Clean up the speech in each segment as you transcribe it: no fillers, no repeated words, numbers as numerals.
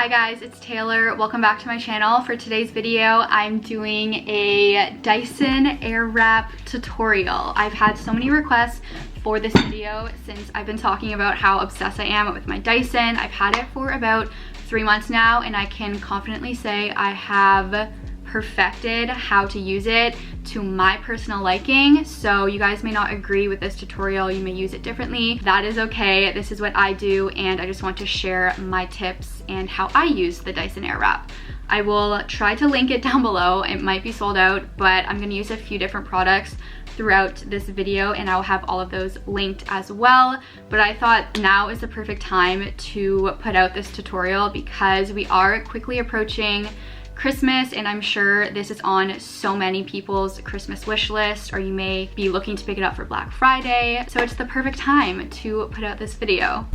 Hi guys, it's Taylor. Welcome back to my channel. For today's video, I'm doing a Dyson airwrap tutorial. I've had so many requests for this video since I've been talking about how obsessed I am with my Dyson. I've had it for about 3 months now, and I can confidently say I have perfected how to use it to my personal liking. So you guys may not agree with this tutorial, you may use it differently. That is okay. This is what I do, and I just want to share my tips and how I use the Dyson airwrap. I will try to link it down below. It might be sold out, but I'm going to use a few different products throughout this video, and I'll have all of those linked as well. But I thought now is the perfect time to put out this tutorial because we are quickly approaching Christmas, and I'm sure this is on so many people's Christmas wish list, or you may be looking to pick it up for Black Friday. So it's the perfect time to put out this video.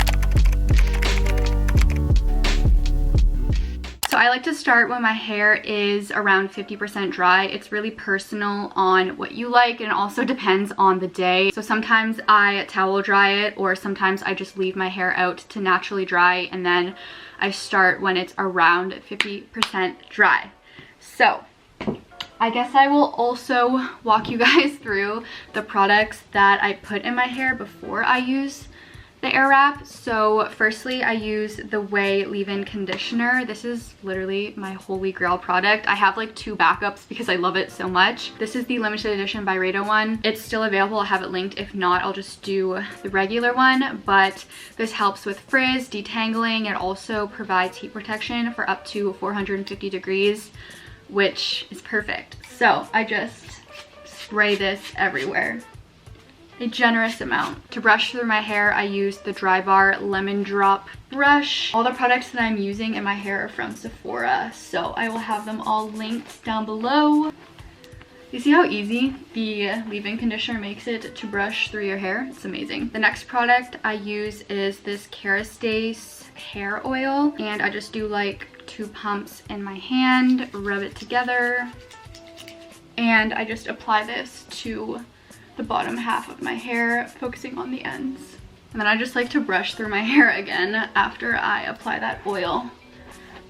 So I like to start when my hair is around 50% dry. It's really personal on what you like, and it also depends on the day. So sometimes I towel dry it, or sometimes I just leave my hair out to naturally dry, and then I start when it's around 50% dry. So I guess I will also walk you guys through the products that I put in my hair before I use the airwrap. So firstly, I use the Way leave-in conditioner. This is literally my holy grail product. I have like 2 backups because I love it so much. This is the limited edition by Rado one. It's still available. I'll have it linked. If not, I'll just do the regular one. But this helps with frizz, detangling. It also provides heat protection for up to 450 degrees, which is perfect. So I just spray this everywhere. A generous amount. To brush through my hair, I use the Dry Bar Lemon Drop brush. All the products that I'm using in my hair are from Sephora, so I will have them all linked down below. You see how easy the leave-in conditioner makes it to brush through your hair? It's amazing. The next product I use is this Kerastase hair oil, and I just do like 2 pumps in my hand, rub it together, and I just apply this to the bottom half of my hair, focusing on the ends. And then I just like to brush through my hair again after I apply that oil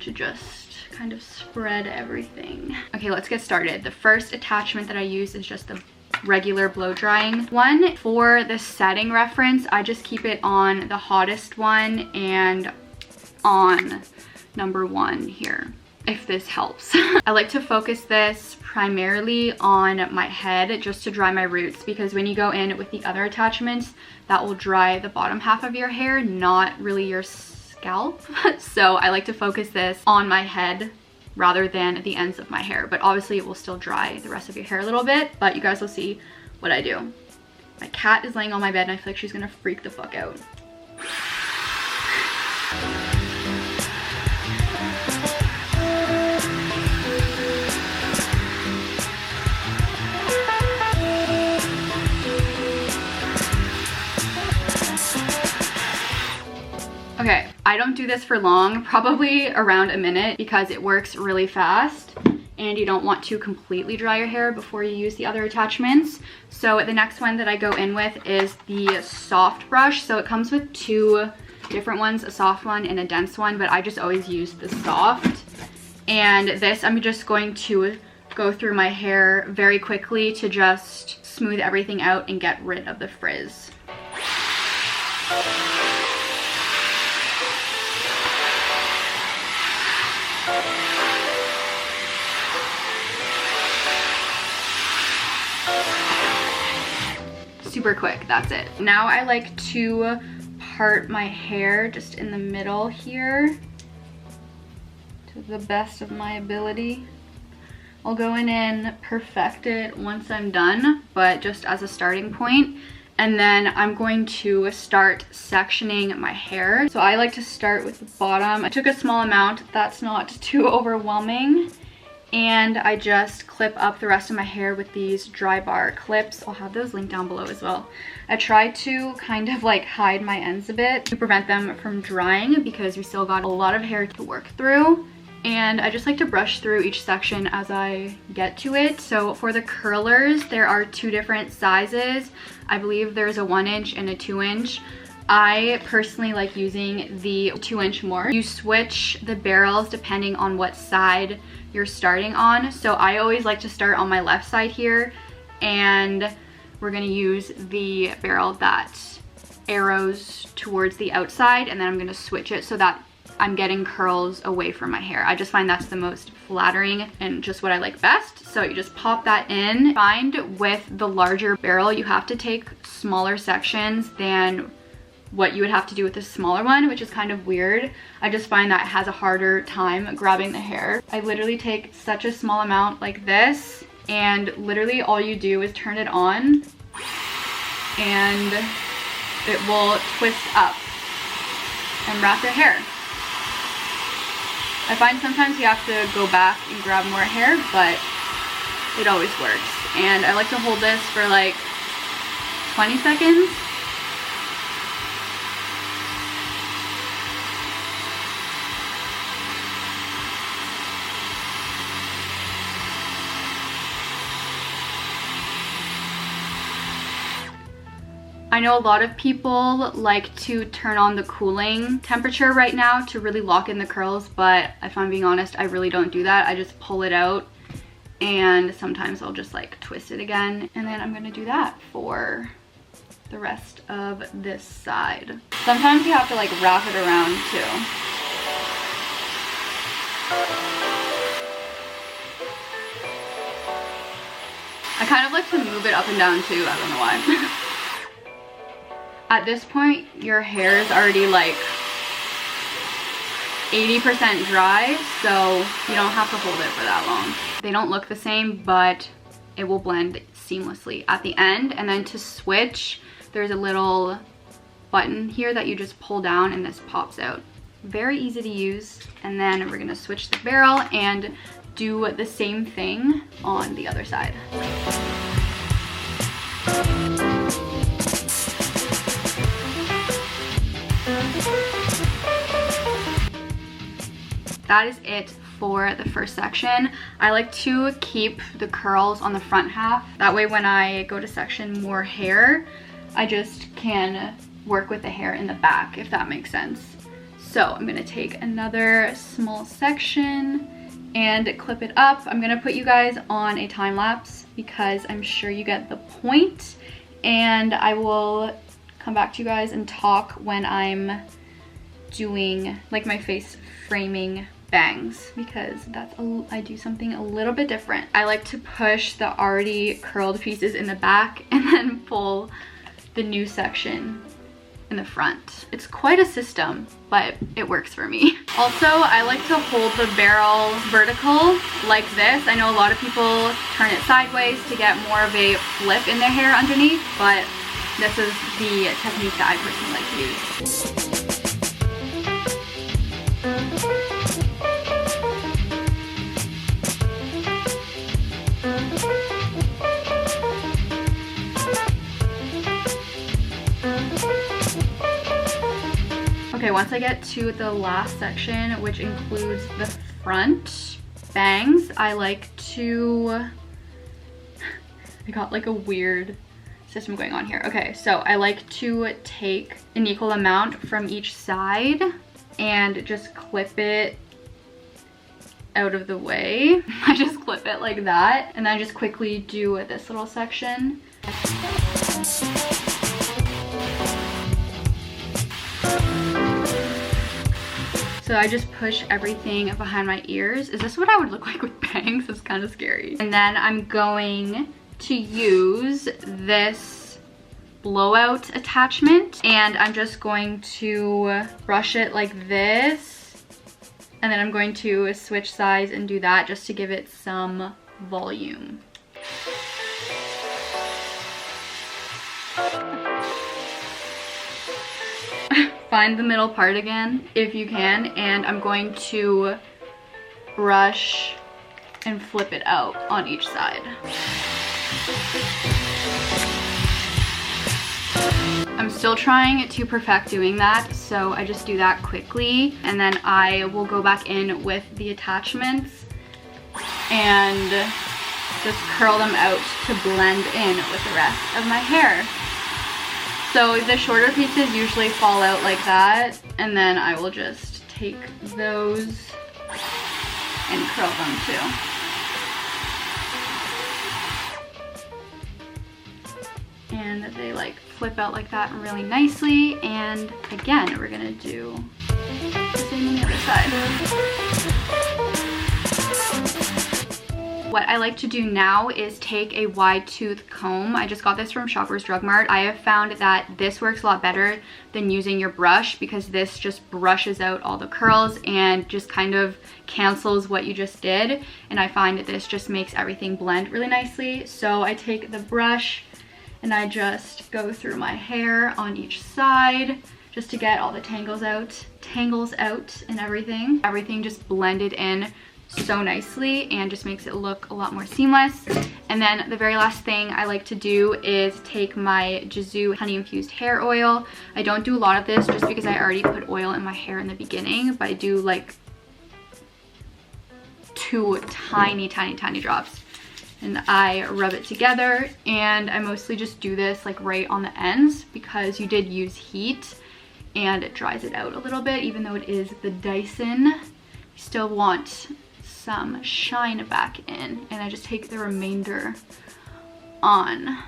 to just kind of spread everything. Okay, let's get started. The first attachment that I use is just the regular blow drying one. For the setting reference, I just keep it on the hottest one and on number 1 here, if this helps. I like to focus this primarily on my head just to dry my roots, because when you go in with the other attachments, that will dry the bottom half of your hair, not really your scalp. So I like to focus this on my head rather than the ends of my hair, but obviously it will still dry the rest of your hair a little bit, but you guys will see what I do. My cat is laying on my bed and I feel like she's gonna freak the fuck out. Okay, I don't do this for long, probably around a minute, because it works really fast and you don't want to completely dry your hair before you use the other attachments. So the next one that I go in with is the soft brush. So it comes with 2 different ones, a soft one and a dense one, but I just always use the soft. And this, I'm just going to go through my hair very quickly to just smooth everything out and get rid of the frizz. Super quick, that's it. Now I like to part my hair just in the middle here to the best of my ability. I'll go in and perfect it once I'm done, but just as a starting point. And then I'm going to start sectioning my hair. So I like to start with the bottom. I took a small amount, that's not too overwhelming. And I just clip up the rest of my hair with these Dry Bar clips. I'll have those linked down below as well. I try to kind of like hide my ends a bit to prevent them from drying, because we still got a lot of hair to work through. And I just like to brush through each section as I get to it. So for the curlers, there are 2 different sizes. I believe there's a 1 inch and a 2 inch. I personally like using the 2-inch more. You switch the barrels depending on what side you're starting on. So I always like to start on my left side here, and we're gonna use the barrel that arrows towards the outside, and then I'm gonna switch it so that I'm getting curls away from my hair. I just find that's the most flattering and just what I like best. So you just pop that in. Find with the larger barrel, you have to take smaller sections than what you would have to do with the smaller one, which is kind of weird. I just find that it has a harder time grabbing the hair. I literally take such a small amount like this, and literally all you do is turn it on and it will twist up and wrap your hair. I find sometimes you have to go back and grab more hair, but it always works. And I like to hold this for like 20 seconds. I know a lot of people like to turn on the cooling temperature right now to really lock in the curls, but if I'm being honest, I really don't do that. I just pull it out, and sometimes I'll just like twist it again, and then I'm gonna do that for the rest of this side. Sometimes you have to like wrap it around too. I kind of like to move it up and down too, I don't know why. At this point, your hair is already like 80% dry, so you don't have to hold it for that long. They don't look the same, but it will blend seamlessly at the end. And then to switch, there's a little button here that you just pull down and this pops out. Very easy to use. And then we're gonna switch the barrel and do the same thing on the other side. That is it for the first section. I like to keep the curls on the front half. That way when I go to section more hair, I just can work with the hair in the back, if that makes sense. So I'm gonna take another small section and clip it up. I'm gonna put you guys on a time lapse because I'm sure you get the point, and I will come back to you guys and talk when I'm doing like my face framing bangs, because I do something a little bit different. I like to push the already curled pieces in the back and then pull the new section in the front. It's quite a system, but it works for me. Also, I like to hold the barrel vertical like this. I know a lot of people turn it sideways to get more of a flip in their hair underneath, but this is the technique that I personally like to use. Okay, once I get to the last section, which includes the front bangs, I like to, I got like a weird system going on here. Okay, so I like to take an equal amount from each side and just clip it out of the way. I just clip it like that, and then I just quickly do this little section. So I just push everything behind my ears. Is this what I would look like with bangs? It's kind of scary. And then I'm going to use this blowout attachment, and I'm just going to brush it like this. And then I'm going to switch sides and do that just to give it some volume. Find the middle part again if you can, and I'm going to brush and flip it out on each side. I'm still trying to perfect doing that, so I just do that quickly, and then I will go back in with the attachments and just curl them out to blend in with the rest of my hair. So the shorter pieces usually fall out like that, and then I will just take those and curl them too. And they like flip out like that really nicely. And again, we're gonna do the same on the other side. What I like to do now is take a wide tooth comb. I just got this from Shoppers Drug Mart. I have found that this works a lot better than using your brush because this just brushes out all the curls and just kind of cancels what you just did. And I find that this just makes everything blend really nicely. So I take the brush and I just go through my hair on each side just to get all the tangles out and everything. Everything just blended in so nicely and just makes it look a lot more seamless. And then the very last thing I like to do is take my Xoxo honey infused hair oil. I don't do a lot of this just because I already put oil in my hair in the beginning, but I do like 2 tiny drops. And I rub it together, and I mostly just do this like right on the ends because you did use heat and it dries it out a little bit. Even though it is the Dyson, you still want some shine back in, and I just take the remainder on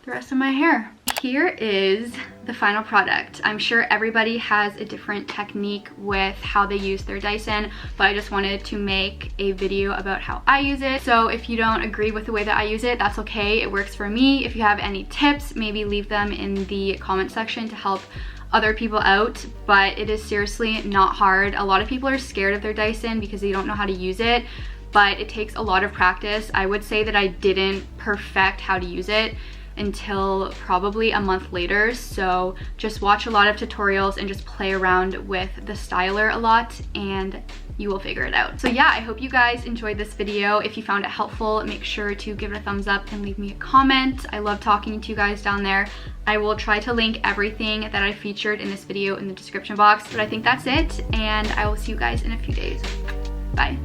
the rest of my hair. Here is the final product. I'm sure everybody has a different technique with how they use their Dyson, but I just wanted to make a video about how I use it. So if you don't agree with the way that I use it, that's okay. It works for me. If you have any tips, maybe leave them in the comment section to help other people out, but it is seriously not hard. A lot of people are scared of their Dyson because they don't know how to use it, but it takes a lot of practice. I would say that I didn't perfect how to use it until probably a month later, so just watch a lot of tutorials and just play around with the styler a lot and you will figure it out. So yeah, I hope you guys enjoyed this video. If you found it helpful, make sure to give it a thumbs up and leave me a comment. I love talking to you guys down there. I will try to link everything that I featured in this video in the description box, but I think that's it, and I will see you guys in a few days. Bye.